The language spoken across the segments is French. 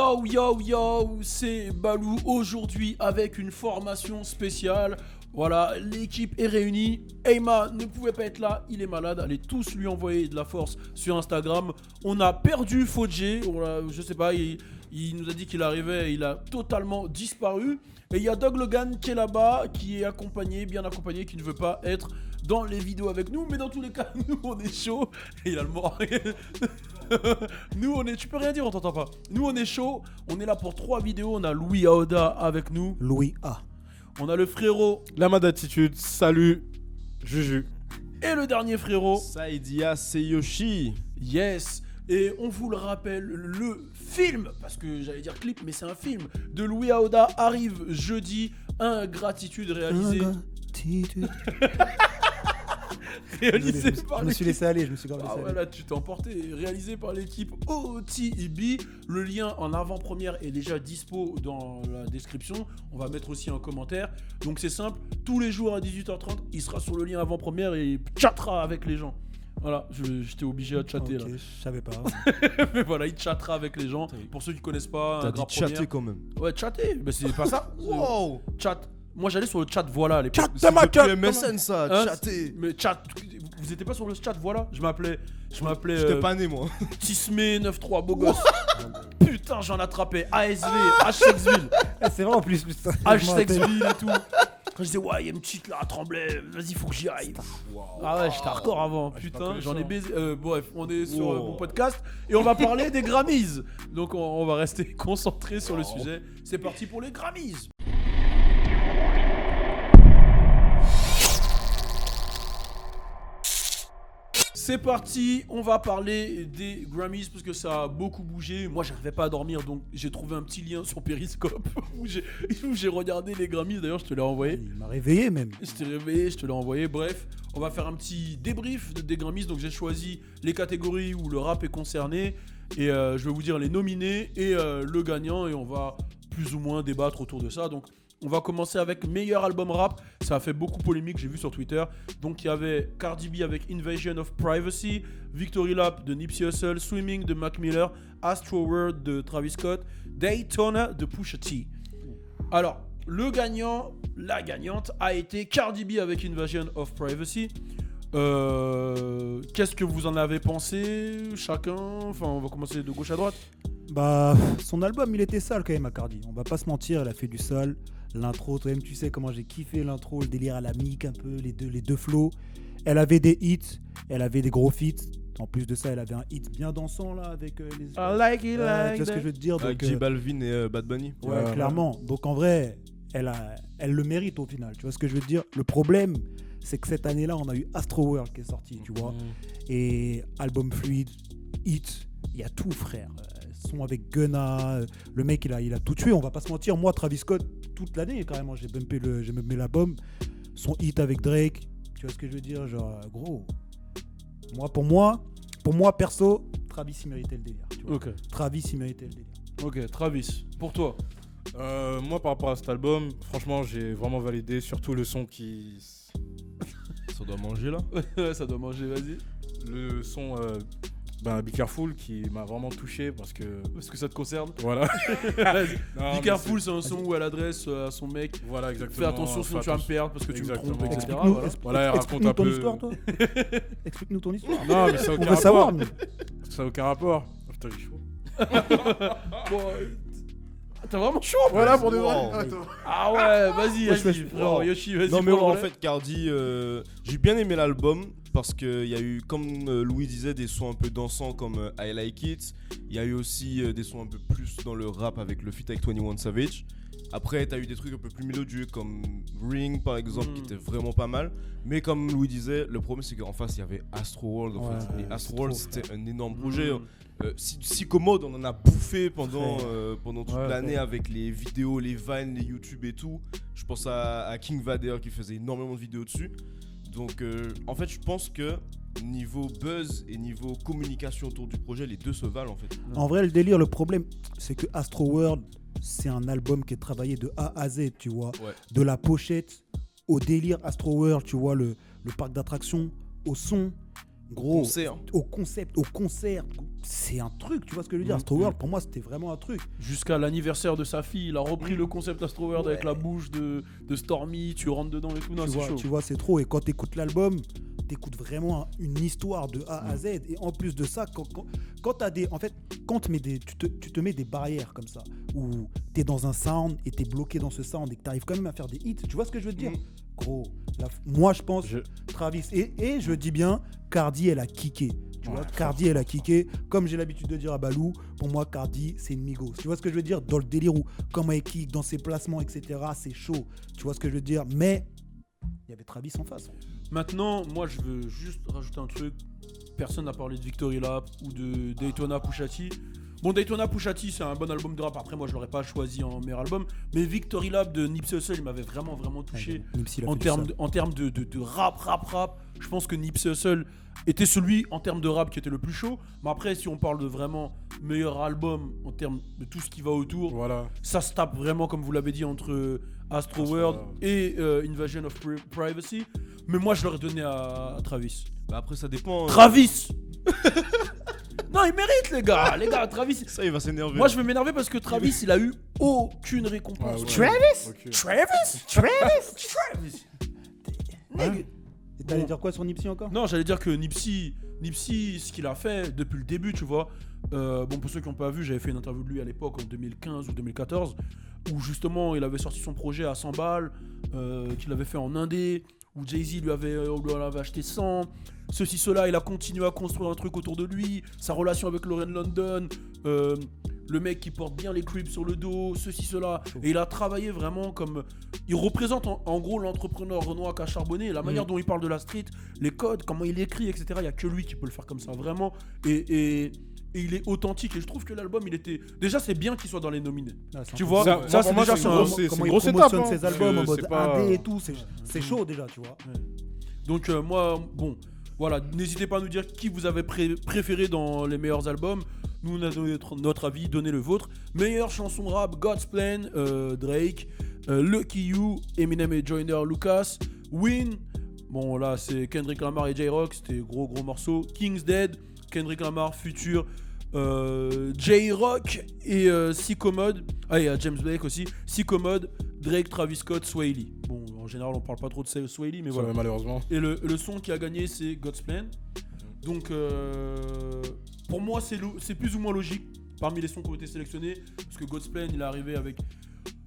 Yo yo yo, c'est Balou aujourd'hui avec une formation spéciale. Voilà, l'équipe est réunie. Eyma ne pouvait pas être là, il est malade. Allez tous lui envoyer de la force sur Instagram. On a perdu Fodjé, je sais pas, il nous a dit qu'il arrivait, il a totalement disparu. Et il y a Doug Logan qui est là-bas, qui est accompagné, bien accompagné, qui ne veut pas être dans les vidéos avec nous. Mais dans tous les cas, nous on est chaud. Et il a le mort. Nous on est, tu peux rien dire, on t'entend pas. Nous on est chaud, on est là pour 3 vidéos. On a Louis Aoda avec nous. Louis A. On a le frérot. Lama d'attitude, salut, Juju. Et le dernier frérot. Saïdia Seiyoshi. Yes. Et on vous le rappelle, le film, parce que j'allais dire clip, mais c'est un film, de Louis Aoda arrive jeudi. Ingratitude réalisé. Ingratitude. Réalisé Je par me suis l'équipe. laissé aller, je me suis grave laissé Ah aller. ouais, là tu t'es emporté. Réalisé par l'équipe OTB. Le lien en avant-première est déjà dispo dans la description. On va mettre aussi un commentaire. Donc c'est simple, tous les jours à 18h30, il sera sur le lien avant-première et il chattera avec les gens. Voilà, j'étais obligé de chatter Ok, là. je savais pas. Mais voilà, il chattera avec les gens. Pour ceux qui connaissent pas, T'as un dit grave chatter première. quand même. Ouais, chatter, mais c'est pas ça. Wow. Chat. Moi j'allais sur le chat, voilà à l'époque. C'est ma depuis gueule. MSN ça, Hein, chatter. Mais chat, vous étiez pas sur le chat, voilà. Je m'appelais J'étais pas né moi. Tismé 9-3, beau gosse. Putain, j'en attrapais ASV, H-Sexville, C'est vraiment plus ça. H-Sexville et tout. Quand je disais, ouais, il y a une petite là à Tremblay, vas-y, faut que j'y aille. Ah ouais, j'étais hardcore avant, putain, j'en ai baisé. Bref, on est sur mon podcast et on va parler des Grammys. Donc on va rester concentré sur le sujet. C'est parti pour les Grammys. C'est parti, on va parler des Grammys parce que ça a beaucoup bougé. Moi, j'arrivais pas à dormir, donc j'ai trouvé un petit lien sur Periscope où j'ai regardé les Grammys. D'ailleurs, je te l'ai envoyé. Il m'a réveillé même. Je t'ai réveillé, je te l'ai envoyé. Bref, on va faire un petit débrief des Grammys. Donc, j'ai choisi les catégories où le rap est concerné et je vais vous dire les nominés et le gagnant et on va plus ou moins débattre autour de ça. Donc, on va commencer avec meilleur album rap. Ça a fait beaucoup polémique, j'ai vu sur Twitter. Donc il y avait Cardi B avec Invasion of Privacy, Victory Lap de Nipsey Hussle, Swimming de Mac Miller, Astro World de Travis Scott, Daytona de Pusha T. Alors, le gagnant, la gagnante a été Cardi B avec Invasion of Privacy. Qu'est-ce que vous en avez pensé chacun? Enfin, on va commencer de gauche à droite. Bah, son album, il était sale quand même à Cardi. On va pas se mentir, elle a fait du sale. L'intro, toi-même, tu sais comment j'ai kiffé l'intro, le délire à la mic un peu, les deux flows. Elle avait des hits, elle avait des gros feats. En plus de ça, elle avait un hit bien dansant là avec les. I like it Tu like vois ce que je veux te dire Avec donc, J Balvin et Bad Bunny. Ouais, clairement. Donc en vrai, elle le mérite au final. Tu vois ce que je veux te dire? Le problème, c'est que cette année-là, on a eu Astro World qui est sorti, tu vois. Et album fluide, hit, il y a tout, frère. Son avec Gunna, le mec il a tout tué, on va pas se mentir. Moi, Travis Scott, toute l'année carrément, j'ai bumpé l'album. Son hit avec Drake, tu vois ce que je veux dire? Genre, gros. Pour moi perso, Travis il méritait le délire. Tu vois. Ok, Travis il méritait le délire. ok, Travis, pour toi. Moi par rapport à cet album, franchement j'ai vraiment validé, surtout le son qui... Ça doit manger là. Ouais, ça doit manger, vas-y. Le son Be Careful qui m'a vraiment touché parce que ça te concerne. voilà. Vas-y. Non, Be mais Careful, c'est un son où elle adresse à son mec. Voilà exactement. Fais attention, sinon tu vas me perdre parce que tu me Exactement. trompes, etc. Explique-nous, Voilà. Voilà, elle raconte explique-nous un ton peu- histoire, toi. Explique-nous ton histoire. Non mais ça a On aucun veut rapport. savoir. nous. Ça a aucun rapport. Oh, putain j'ai chaud. Bon, t'as vraiment chaud Voilà pour de Wow. vrai. Attends. Ah ouais, vas-y, Wesh, vas-y, wesh, frérot, wow. Yoshi, vas-y. Non mais prends en le relais. fait Cardi, j'ai bien aimé l'album parce qu'il y a eu, comme Louis disait, des sons un peu dansants comme I Like It. Il y a eu aussi des sons un peu plus dans le rap avec le feat avec 21 Savage. Après t'as eu des trucs un peu plus mélodieux comme Ring par exemple qui était vraiment pas mal. Mais comme Louis disait, le problème c'est qu'en face il y avait Astro World en fait. Ouais, Et Astro c'est World trop, c'était un énorme projet. Mm. Si commode, on en a bouffé pendant toute Ouais, l'année ouais. avec les vidéos, les vines, les YouTube et tout. Je pense à King Vader qui faisait énormément de vidéos dessus. Donc en fait je pense que niveau buzz et niveau communication autour du projet, les deux se valent en fait. En vrai, le délire, le problème, c'est que Astro World, c'est un album qui est travaillé de A à Z, tu vois. Ouais. De la pochette au délire Astro World, tu vois, le parc d'attractions, au son. gros, Concert. au concert, c'est un truc, tu vois ce que je veux dire. Astroworld, pour moi, c'était vraiment un truc. Jusqu'à l'anniversaire de sa fille, il a repris le concept Astroworld avec la bouche de Stormy, tu rentres dedans et tout. Non, c'est chaud. Tu vois, c'est trop. Et quand t'écoutes l'album, t'écoutes vraiment une histoire de A à Z. Et en plus de ça, quand t'as des, en fait, quand tu te mets des barrières comme ça, où t'es dans un sound et t'es bloqué dans ce sound et que t'arrives quand même à faire des hits, tu vois ce que je veux te dire? Gros, moi je pense Travis et je dis bien, Cardi elle a kické. Tu vois, Cardi elle a kické. Comme j'ai l'habitude de dire à Balou, pour moi Cardi c'est une Migos. Tu vois ce que je veux dire? Dans le délire où comment elle kick, dans ses placements, etc. C'est chaud. Tu vois ce que je veux dire? Mais il y avait Travis en face. Maintenant, moi je veux juste rajouter un truc. Personne n'a parlé de Victory Lap ou de Daytona Pusha T. Bon, Daytona Pusha T, c'est un bon album de rap. Après, moi, je l'aurais pas choisi en meilleur album. Mais Victory Lap de Nipsey Hussle, il m'avait vraiment touché. En termes de rap. Je pense que Nipsey Hussle était celui, en termes de rap, qui était le plus chaud. Mais après, si on parle de vraiment meilleur album, en termes de tout ce qui va autour, ça se tape vraiment, comme vous l'avez dit, entre Astroworld et Invasion of Privacy. Mais moi, je l'aurais donné à Travis. Bah après, ça dépend. Travis Non, il mérite, les gars, Travis. Ça, il va s'énerver. Moi, je vais m'énerver parce que Travis, il a eu aucune récompense. Travis. Et t'allais dire quoi sur Nipsey encore? Non, j'allais dire que Nipsey, ce qu'il a fait depuis le début, tu vois. Bon, pour ceux qui n'ont pas vu, j'avais fait une interview de lui à l'époque, en 2015 ou 2014, où justement, il avait sorti son projet à 100 balles, qu'il avait fait en indé, où Jay-Z lui avait acheté 100. Ceci, cela, il a continué à construire un truc autour de lui, sa relation avec Lauren London, le mec qui porte bien les creeps sur le dos, ceci, cela. Et il a travaillé vraiment comme... Il représente en gros l'entrepreneur renois qui a charbonné, la manière dont il parle de la street, les codes, comment il écrit, etc. Il n'y a que lui qui peut le faire comme ça, vraiment. Et il est authentique. Et je trouve que l'album, il était... Déjà, c'est bien qu'il soit dans les nominés. Tu vois, ça c'est déjà... Comment il promotionne ses albums en mode indé et tout, c'est chaud déjà, tu vois. Donc moi, bon... Voilà, n'hésitez pas à nous dire qui vous avez préféré dans les meilleurs albums. Nous, on a donné notre avis, donnez le vôtre. Meilleure chanson rap, God's Plan, Drake. Lucky You, Eminem et Joyner Lucas. Win, bon là c'est Kendrick Lamar et J-Rock, c'était gros morceau. King's Dead, Kendrick Lamar, Future. J-Rock et Sycomode. Ah, il y a James Blake aussi. Sycomode, Drake, Travis Scott, Sway Lee. Bon, en général, on parle pas trop de Sway Lee, mais voilà. Malheureusement. Et le son qui a gagné, c'est God's Plan. Donc, pour moi, c'est plus ou moins logique parmi les sons qui ont été sélectionnés. Parce que God's Plan, il est arrivé avec...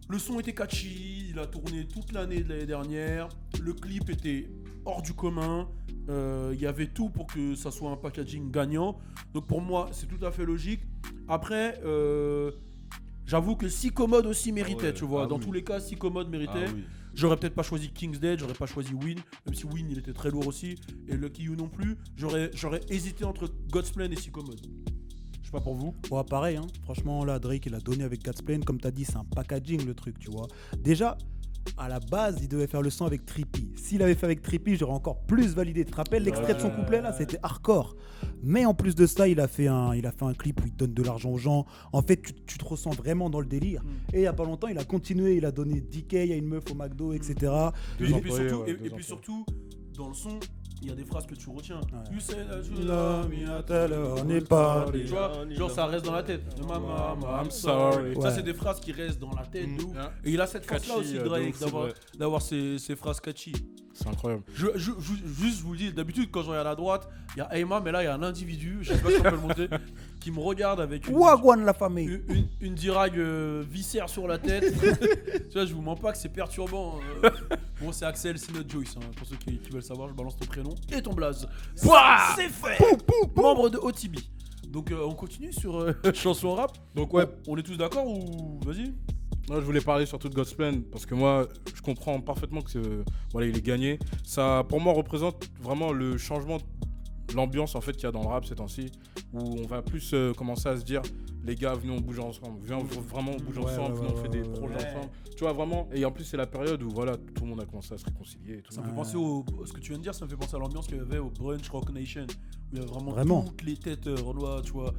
Le son était catchy, il a tourné toute l'année de l'année dernière. Le clip était hors du commun. Il y avait tout pour que ça soit un packaging gagnant. Donc pour moi, c'est tout à fait logique. Après, j'avoue que Sycomode aussi méritait, tu vois. Dans tous les cas, Sycomode méritait. J'aurais peut-être pas choisi King's Dead, j'aurais pas choisi Win, même si Win il était très lourd aussi. Et Lucky You non plus. J'aurais hésité entre God's Plan et Sycomode. Je sais pas pour vous. Ouais, pareil, hein. Franchement, là, Drake, il a donné avec God's Plan. Comme tu as dit, c'est un packaging, le truc, tu vois. Déjà, à la base, il devait faire le son avec Trippie. S'il avait fait avec Trippie, j'aurais encore plus validé. Tu te rappelles l'extrait de son couplet, là? C'était hardcore. Mais en plus de ça, il a fait un clip où il donne de l'argent aux gens. En fait, tu te ressens vraiment dans le délire. Et il y a pas longtemps, il a continué. Il a donné 10K à une meuf au McDo, etc. Et puis surtout, dans le son... Il y a des phrases que tu retiens. You say that you love me, I tell her on est pas. Tu vois, genre ça reste dans la tête. Mama, I'm sorry. Ça, c'est des phrases qui restent dans la tête. Et il a cette force-là aussi, Drake, d'avoir ces phrases catchy. C'est incroyable. Je vous le dis, d'habitude, quand je regarde à droite, il y a Aima, mais là, il y a un individu, je sais pas si on peut le montrer, qui me regarde avec Wagwan la famille. Une dirague viscère sur la tête. Tu vois, je vous mens pas que c'est perturbant. Bon, c'est Axel, c'est notre Joyce. Hein, pour ceux qui veulent savoir, je balance ton prénom et ton blaze. C'est fait. Membre de OTB. Donc, on continue sur chanson rap. Donc, ouais. On est tous d'accord ou vas-y? Moi, je voulais parler surtout de God's Plan parce que moi, je comprends parfaitement que voilà, il est gagné. Ça, pour moi, représente vraiment le changement de l'ambiance en fait qu'il y a dans le rap ces temps-ci, où on va plus commencer à se dire, les gars, venez on bouge ensemble, venez vraiment on bouge ensemble, venez on fait des projets ensemble. Tu vois vraiment. Et en plus, c'est la période où voilà, tout le monde a commencé à se réconcilier. Et tout. Ça me fait penser ce que tu viens de dire, ça me fait penser à l'ambiance qu'il y avait au Brunch Rock Nation, où il y a vraiment toutes les têtes renois, tu vois,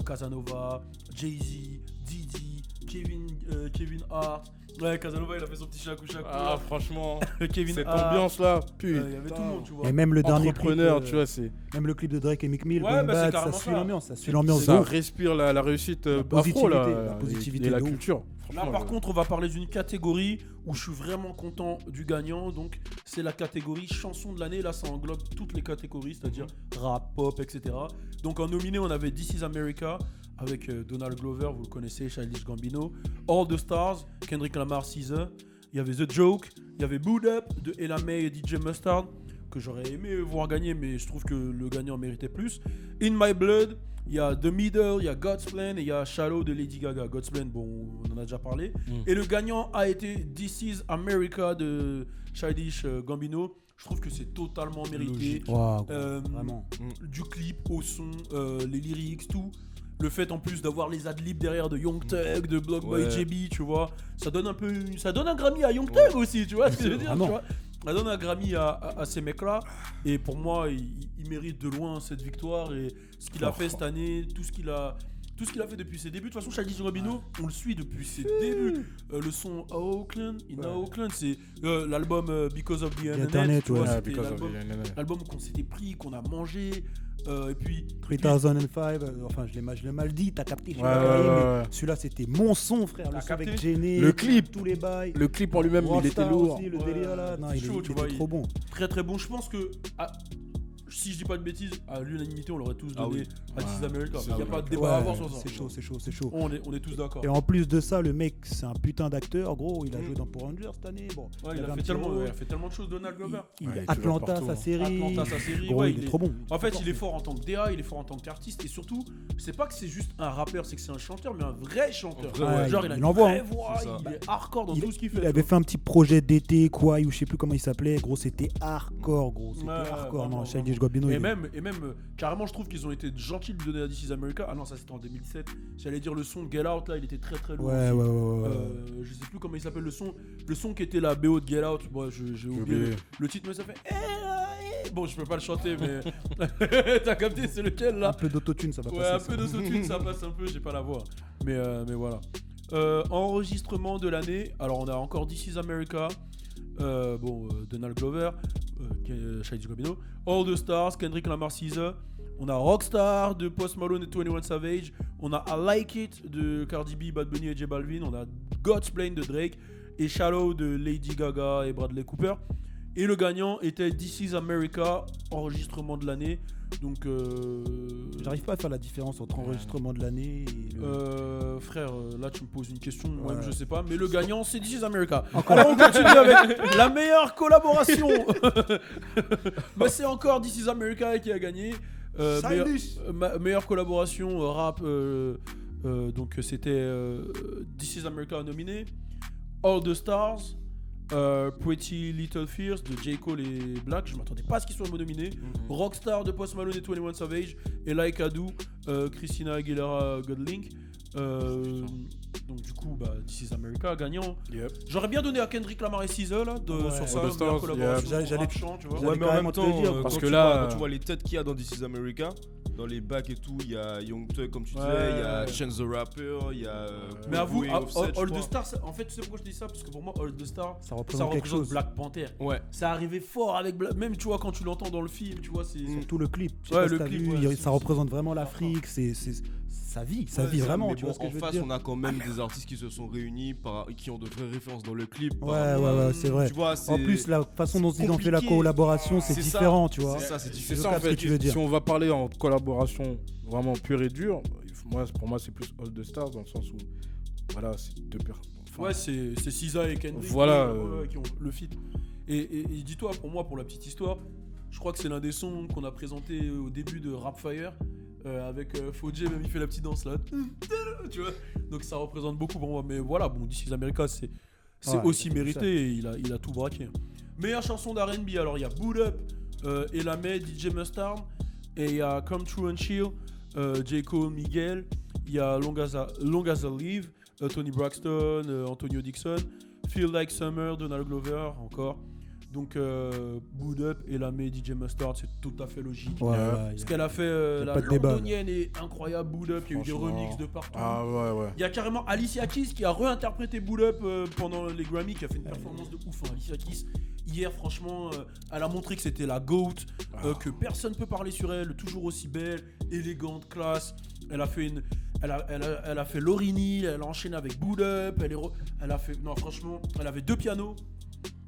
Casanova, Jay-Z, Didi, Kevin Hart, Ouais, Casanova, il a fait son petit chakou. Ah, franchement, Kevin cette Hart, ambiance là, il y avait tout le monde, tu vois. Et même le dernier clip, entrepreneur, tu vois, c'est même le clip de Drake et Meek Mill, Ouais, Going bah, c'est Bad, carrément ça suit ça. l'ambiance, ça suit l'ambiance de ça ouf. respire la réussite afro positivité, là, la positivité et la de ouf. culture. Là, par contre, on va parler d'une catégorie où je suis vraiment content du gagnant. Donc, c'est la catégorie chanson de l'année. Là, ça englobe toutes les catégories, c'est-à-dire rap, pop, etc. Donc, en nominé, on avait This Is America avec Donald Glover, vous le connaissez, Childish Gambino, All the Stars, Kendrick Lamar, SZA. Il y avait The Joke, il y avait Boot Up de Ella May et DJ Mustard, que j'aurais aimé voir gagner, mais je trouve que le gagnant méritait plus. In My Blood, il y a The Middle, il y a God's Plan et il y a Shallow de Lady Gaga. God's Plan, bon, on en a déjà parlé. Et le gagnant a été This Is America de Childish Gambino. Je trouve que c'est totalement mérité. Waouh, Vraiment. Du clip au son, les lyrics, tout. Le fait en plus d'avoir les adlibs derrière de Young Thug, de Block Boy JB, tu vois, ça donne un Grammy à Young Thug aussi, tu vois ce que je veux dire, tu vois. Ça donne un Grammy à ces mecs-là, et pour moi, il mérite de loin cette victoire, et ce qu'il a fait cette année, tout ce qu'il a fait depuis ses débuts. De toute façon, Childish Gambino, on le suit depuis ses débuts. Le son Oakland, Oakland, c'est l'album Because of the Internet, tu vois, c'était l'album qu'on s'était pris, qu'on a mangé. Et puis 3005, enfin je l'ai mal dit, t'as capté, mais celui-là c'était mon son, frère, le son avec Jenny, le clip, tous les bails, le clip en lui-même il était lourd aussi, le délire là, non, il était trop bon, très très bon. Je pense que si je dis pas de bêtises, à l'unanimité, on l'aurait tous donné à This Is America. Il n'y a pas de débat à avoir sur ça. C'est chaud. On est tous d'accord. Et en plus de ça, le mec, c'est un putain d'acteur. Gros, il a joué dans Power Rangers cette année. Bon, il a fait tellement de choses, Donald Glover. Atlanta, sa série. Gros, il est trop bon. En fait, il est fort en tant que DA, il est fort en tant qu'artiste. Et surtout, c'est pas que c'est juste un rappeur, c'est que c'est un chanteur, mais un vrai chanteur. Genre, il a une vraie voix, il est hardcore dans tout ce qu'il fait. Il avait fait un petit projet d'été, quoi, ou je sais plus comment il s'appelait. Gros, c'était hardcore, gros. C'était hardcore. Non, Childish Gambino. Et même, carrément, je trouve qu'ils ont été gentils de lui donner à This Is America. Ah non, ça c'était en 2017. J'allais dire le son de Get Out, là, il était très très lourd. Ouais. Je sais plus comment il s'appelle le son qui était la BO de Get Out. Bon, j'ai oublié le titre, mais ça fait. Bon, je peux pas le chanter, mais t'as capté, c'est lequel là? Un peu d'autotune, ça va passer. Ouais, un peu d'autotune, ça passe un peu, j'ai pas la voix. Mais voilà. Enregistrement de l'année. Alors, on a encore This Is America. Donald Glover, Childish Gambino, All the Stars, Kendrick Lamar, SZA. On a Rockstar de Post Malone et 21 Savage. On a I Like It de Cardi B, Bad Bunny et J Balvin. On a God's Plan de Drake et Shallow de Lady Gaga et Bradley Cooper. Et le gagnant était This Is America, enregistrement de l'année. Donc, j'arrive pas à faire la différence entre enregistrement de l'année et frère, là tu me poses une question, moi-même je sais pas, mais le gagnant c'est This Is America. Alors on continue avec la meilleure collaboration. Bah, c'est encore This Is America qui a gagné. Meilleure collaboration rap, donc c'était This Is America nominé. All the Stars. Pretty Little Fears de J. Cole et Black, je m'attendais pas à ce qu'ils soient nominés. Rockstar de Post Malone et 21 Savage et Like I Do, Christina Aguilera, Godlink. Donc du coup, This Is America gagnant. J'aurais bien donné à Kendrick Lamar et SZA là sur ça, meilleure collaboration. J'allais chant, tu vois. Ouais, mais en même temps, parce quand que quand tu vois les têtes qu'il y a dans This Is America, dans les bacs et tout, il y a Young Thug comme tu disais, il y a Chance the Rapper, il y a. Mais avoue, All the Stars, en fait, tu sais pourquoi je dis ça? Parce que pour moi, All the Stars, ça représente quelque chose. Black Panther. Ouais. Ça arrivait fort avec même tu vois quand tu l'entends dans le film, tu vois, c'est surtout le clip. Le clip, ça représente vraiment l'Afrique, c'est sa vie vraiment, tu vois ce que je veux dire. En face, on a quand même des artistes qui se sont réunis, qui ont de vraies références dans le clip. Ouais, c'est vrai. Tu vois, en plus, la façon dont ils ont fait la collaboration, c'est différent, tu vois. C'est différent. C'est ça en fait. Si on va parler en collaboration vraiment pure et dure, pour moi c'est plus All the Stars dans le sens où voilà, c'est deux personnes. Ouais, c'est SZA et Kendrick qui ont le feat. Et dis-toi, pour moi, pour la petite histoire, je crois que c'est l'un des sons qu'on a présenté au début de Rapfire. Avec Fodje, même il fait la petite danse là. Tu vois. Donc ça représente beaucoup pour moi. Mais voilà, bon, This Is America, c'est aussi mérité et il a tout braqué. Meilleure chanson d'R&B, alors il y a Boot Up, Ella May, DJ Mustard. Et il y a Come True and Chill, J. Cole, Miguel. Il y a Long as I Live, Tony Braxton, Antonio Dixon. Feel Like Summer, Donald Glover, encore. Donc, Boot Up, Elamé, DJ Mustard, c'est tout à fait logique. Ouais, Ce qu'elle a fait, la pas de débat, londonienne est incroyable. Boot Up, il y a eu des Franchement. remixes de partout. Ah ouais. Il y a carrément Alicia Keys qui a réinterprété Boot Up pendant les Grammy, qui a fait une performance de ouf. Hein. Alicia Keys, hier, franchement, elle a montré que c'était la GOAT, que personne ne peut parler sur elle, toujours aussi belle, élégante, classe. Elle a fait elle a fait Lorini, elle a enchaîné avec Boot Up, elle a fait, non franchement, elle avait 2 pianos.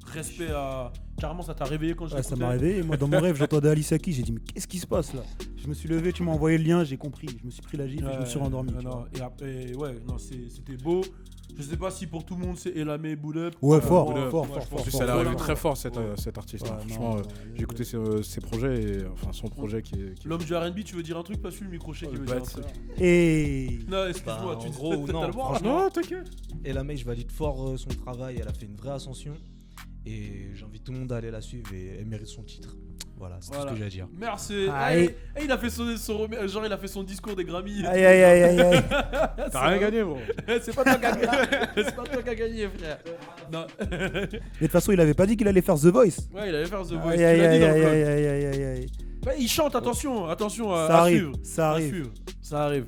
Respect à... Carrément, ça t'a réveillé quand je Ouais, ça m'a réveillé. Moi, dans mon rêve, j'entendais Alicia Keys. J'ai dit, mais qu'est-ce qui se passe là? Je me suis levé, tu m'as envoyé le lien, j'ai compris. Je me suis pris la gifle et je me suis rendormi. tu vois. Et après, ouais, non, c'était beau. Je sais pas si pour tout le monde c'est Elamé, Boot Up. Ouais, fort, Boot Up, fort, moi, fort, je fort, pense que Ça fort, l'a fort. arrivé très fort cet artiste. Ouais, hein. non, Franchement, non, j'ai écouté ses projets, et, enfin son projet qui est. L'homme du R&B, tu veux dire un truc? Pas celui le microchet qui veut dire un truc. Et Non, excuse-moi, Bah, tu en dis gros, non, totalement. franchement. Non, t'inquiète. Et la mec, je valide fort son travail. Elle a fait une vraie ascension. Et j'invite tout le monde à aller la suivre. Et elle mérite son titre. Voilà, c'est tout ce que j'ai à dire. Merci. Ah, Et il a fait genre il a fait son discours des Grammy. aïe, aïe, aïe, aïe, aïe. T'as rien gagné, bro. C'est pas toi qui as gagné. C'est pas toi qui as gagné, frère. Non. Mais de toute façon, il avait pas dit qu'il allait faire The Voice. Ouais, il allait faire The Voice. Aïe, Tu aïe, l'as dit aïe, dans le aïe, code. aïe, aïe, aïe, aïe. Ouais, il chante, attention à Ça arrive, suivre. ça À arrive. suivre. Ça arrive.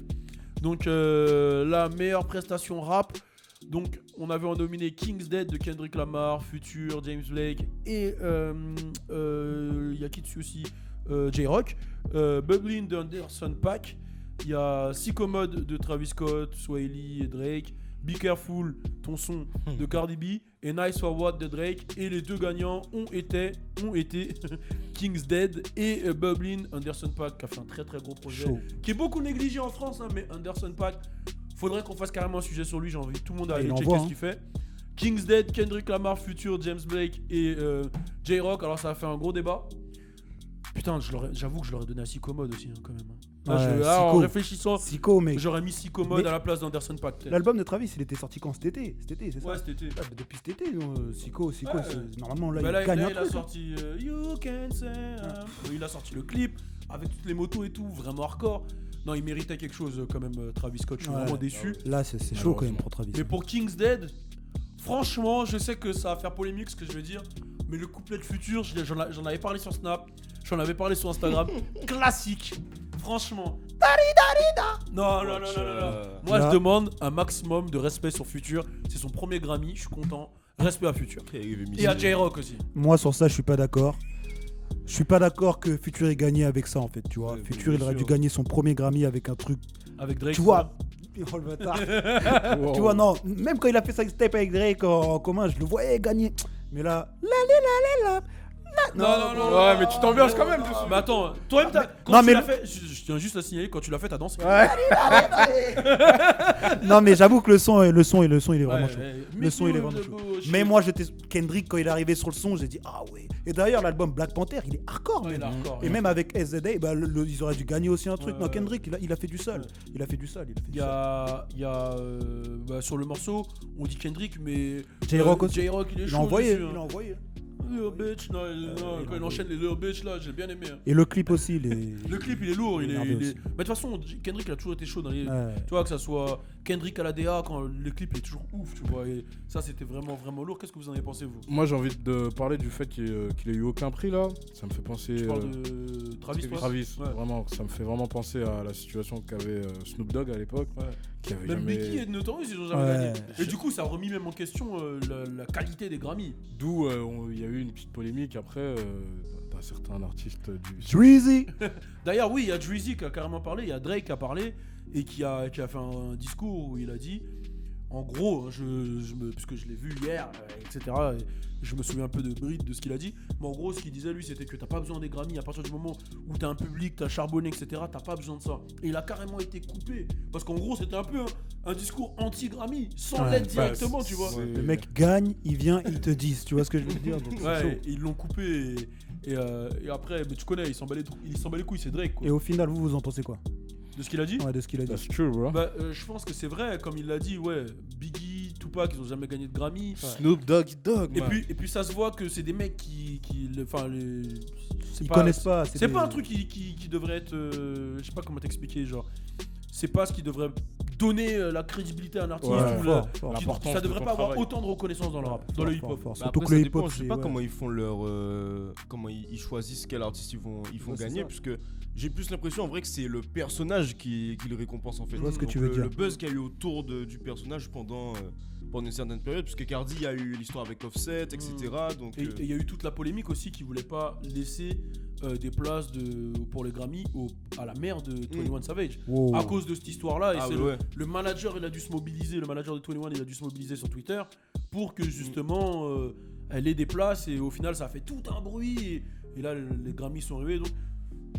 Donc la meilleure prestation rap. Donc on avait en nominé King's Dead de Kendrick Lamar, Future, James Blake et il y a qui dessus aussi J-Rock, Bubbling de Anderson .Paak, il y a Psychomode de Travis Scott, Swahili et Drake, Be Careful, ton son de Cardi B et Nice for What de Drake, et les deux gagnants ont été King's Dead et Bubbling, Anderson .Paak qui a fait un très très gros projet Chaud. qui est beaucoup négligé en France, hein, mais Anderson .Paak, faudrait qu'on fasse carrément un sujet sur lui. J'ai envie tout le monde à aller il checker envoie, ce hein. qu'il fait. King's Dead, Kendrick Lamar, Future, James Blake et J-Rock. Alors ça a fait un gros débat. Putain, j'avoue que je l'aurais donné à Psychomode aussi, hein, quand même. Là, Ouais, en Psycho. réfléchissant, Psycho, mec. j'aurais mis Psychomode Mais- à la place d'Anderson .Paak. peut-être. L'album de Travis, il était sorti quand? Cet été, c'est ça? Ouais, cet été. Ah, bah, depuis cet été, Psycho, Ouais. normalement là, Bah là, il gagne là, un il a truc. sorti You Can Say il a sorti le clip avec toutes les motos et tout, vraiment hardcore. Non, il méritait quelque chose quand même, Travis Scott. Je suis Ouais. vraiment déçu. Là, c'est chaud quand même pour Travis. Mais pour King's Dead, franchement, je sais que ça va faire polémique ce que je vais dire, mais le couplet de Future, j'en avais parlé sur Snap, j'en avais parlé sur Instagram, classique, franchement. Non. Moi, Là. je demande un maximum de respect sur Future. C'est son premier Grammy, je suis content. Respect à Future. Et à J-Rock aussi. Moi, sur ça, je suis pas d'accord. Je suis pas d'accord que Future ait gagné avec ça en fait, tu vois. Ouais, Future, bien il aurait sûr. dû gagner son premier Grammy avec un truc, Avec Drake. tu vois. Oh, le bâtard. Tu vois, non, même quand il a fait sa step avec Drake en commun, je le voyais gagner. Mais là, Non. Ouais, mais tu t'ambiances quand même dessus. Mais attends, toi-même, quand Non, tu mais l'as fait, je tiens juste à signaler, quand tu l'as fait, t'as dansé. non, mais j'avoue que le son, il est vraiment chaud. Ouais, Le son, il est vraiment chaud. Mais moi, j'étais Kendrick quand il est arrivé sur le son, j'ai dit ah ouais. Et d'ailleurs, l'album Black Panther, il est hardcore, Ouais, même. il est hardcore, Et ouais. même avec SZA, bah, ils auraient dû gagner aussi un truc. Ouais, Non, ouais. Kendrick, il a fait du sale. Ouais. Il a fait du sale. Il y a bah, sur le morceau, on dit Kendrick, mais J-Rock aussi. J-Rock, il est Il chaud. a envoyé. dessus, Il a hein. envoyé. Little bitch, non, quand il enchaîne les little bitch là, j'ai bien aimé. Hein. Et le clip aussi, il est. Le clip, il est lourd, Il est nerveux aussi. Mais de toute façon, Kendrick a toujours été chaud dans les. Ouais. Tu vois, que ça soit Kendrick à la DA, quand le clip il est toujours ouf, tu vois. Et ça, c'était vraiment lourd. Qu'est-ce que vous en avez pensé, vous? Moi, j'ai envie de parler du fait qu'il ait eu aucun prix là. Ça me fait penser. Tu parles de Travis, toi? Travis, Ouais. vraiment, ça me fait vraiment penser à la situation qu'avait Snoop Dogg à l'époque, Ouais. qui avait Même jamais. Biggie et Notorious, ils ont jamais Ouais. gagné. Et du coup, ça a remis même en question la qualité des Grammy. D'où il y a eu une petite polémique après d'un certain artiste du. Dreezy. D'ailleurs, oui, il y a Drizzy qui a carrément parlé, il y a Drake qui a parlé et qui a fait un discours où il a dit, en gros, puisque je l'ai vu hier, etc., et je me souviens un peu de bride de ce qu'il a dit, mais en gros, ce qu'il disait, lui, c'était que t'as pas besoin des Grammy, à partir du moment où t'as un public, t'as charbonné, etc., t'as pas besoin de ça. Et il a carrément été coupé, parce qu'en gros, c'était un peu un discours anti-Grammy, sans Ouais. l'aide directement, tu vois. Le mec gagne, il vient, il te dit. Tu vois ce que je veux dire? Donc, c'est Ouais, chaud. et ils l'ont coupé, et après, mais tu connais, il s'en bat les couilles, c'est Drake, quoi. Et au final, vous en pensez quoi? De ce qu'il a dit. Ouais, de ce qu'il a dit. That's true, bro. Bah, je pense que c'est vrai, comme il l'a dit, ouais. Biggie, Tupac, ils ont jamais gagné de Grammy. Snoop Doggy Dogg, Et man. puis ça se voit que c'est des mecs qui Ils connaissent pas. C'est pas un truc qui devrait être, je sais pas comment t'expliquer, genre. C'est pas ce qui devrait donner la crédibilité à un artiste. Ouais, ou fort, la- fort. ça devrait pas avoir autant de reconnaissance dans le rap, dans le hip-hop. Bah Surtout après, que ça le dépend, hip-hop, je sais pas c'est- comment ils font leur comment ils choisissent quel artiste ils font Ouais, c'est gagner, ça. puisque j'ai plus l'impression en vrai que c'est le personnage qui le récompense en fait. Je vois ce que Donc, tu veux dire. Le buzz qu'il y a eu autour du personnage pendant une certaine période, puisque Cardi, il y a eu l'histoire avec Offset, etc. Donc Et il y a eu toute la polémique aussi qui voulait pas laisser des places pour les Grammy à la mère de 21 Savage. Wow. À cause de cette histoire-là, et Ah c'est ouais. le manager, il a dû se mobiliser, le manager de 21, il a dû se mobiliser sur Twitter pour que justement elle ait des places, et au final ça a fait tout un bruit, et là les Grammys sont arrivés. Donc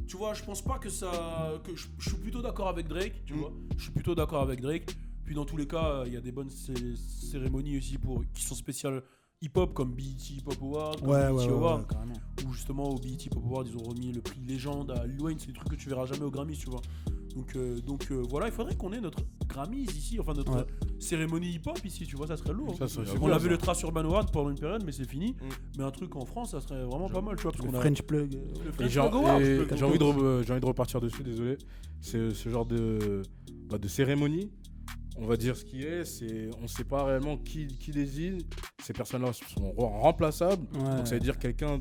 tu vois, je pense pas que ça. Je suis plutôt d'accord avec Drake, tu vois. Je suis plutôt d'accord avec Drake. Puis dans tous les cas, il y a des bonnes cérémonies aussi qui sont spéciales hip-hop, comme BET Hip-Hop Award, comme Ouais, BET ouais, Award, ouais, carrément. où justement au BET Hip-Hop Award, ils ont remis le prix légende à Lil Wayne. C'est des trucs que tu verras jamais au Grammys, tu vois. Donc voilà, il faudrait qu'on ait notre Grammys ici, enfin notre cérémonie hip-hop ici, tu vois, ça serait lourd. Ça serait On bien, a vu ça. le Trace Urban Award pendant une période, mais c'est fini. Mais un truc en France, ça serait vraiment pas mal, tu vois, parce Le qu'on a French Plug. le Et French j'ai Plug Award. j'ai envie de repartir dessus, désolé. C'est ce genre de cérémonie. On va dire ce qui est, on ne sait pas réellement qui désigne. Ces personnes-là sont remplaçables. Ouais. Donc ça veut dire quelqu'un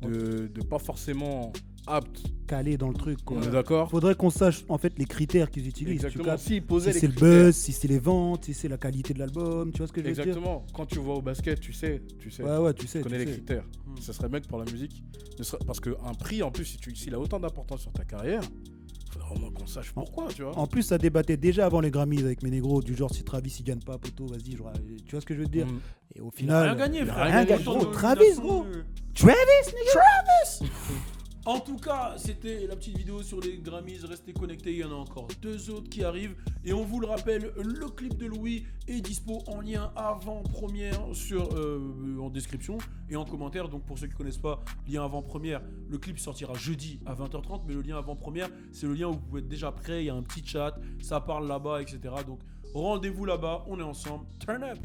de pas forcément apte. Calé dans le truc, quoi. On est d'accord? Faudrait qu'on sache en fait les critères qu'ils utilisent. Tu Exactement. captes S'ils Si posaient c'est les le critères. buzz, si c'est les ventes, si c'est la qualité de l'album, tu vois ce que je veux dire? Exactement. Quand tu vas au basket, tu sais. Ouais, tu sais. Tu connais tu les sais. critères. Ça serait mec pour la musique. Parce qu'un prix, en plus, s'il a autant d'importance sur ta carrière, il faudrait vraiment qu'on sache pourquoi, tu vois. En plus, ça débattait déjà avant les Grammys avec mes négros, du genre si Travis il gagne pas, poto, vas-y, tu vois ce que je veux te dire? Mm. Et au Il a final. rien gagné, il a frère. rien gagné, Autant gros. de Travis, nominations, gros. Travis. En tout cas, c'était la petite vidéo sur les Grammys. Restez connectés, il y en a encore 2 autres qui arrivent. Et on vous le rappelle, le clip de Louis est dispo en lien avant-première en description et en commentaire. Donc pour ceux qui ne connaissent pas, lien avant-première, le clip sortira jeudi à 20h30. Mais le lien avant-première, c'est le lien où vous pouvez être déjà prêt. Il y a un petit chat, ça parle là-bas, etc. Donc rendez-vous là-bas, on est ensemble. Turn up!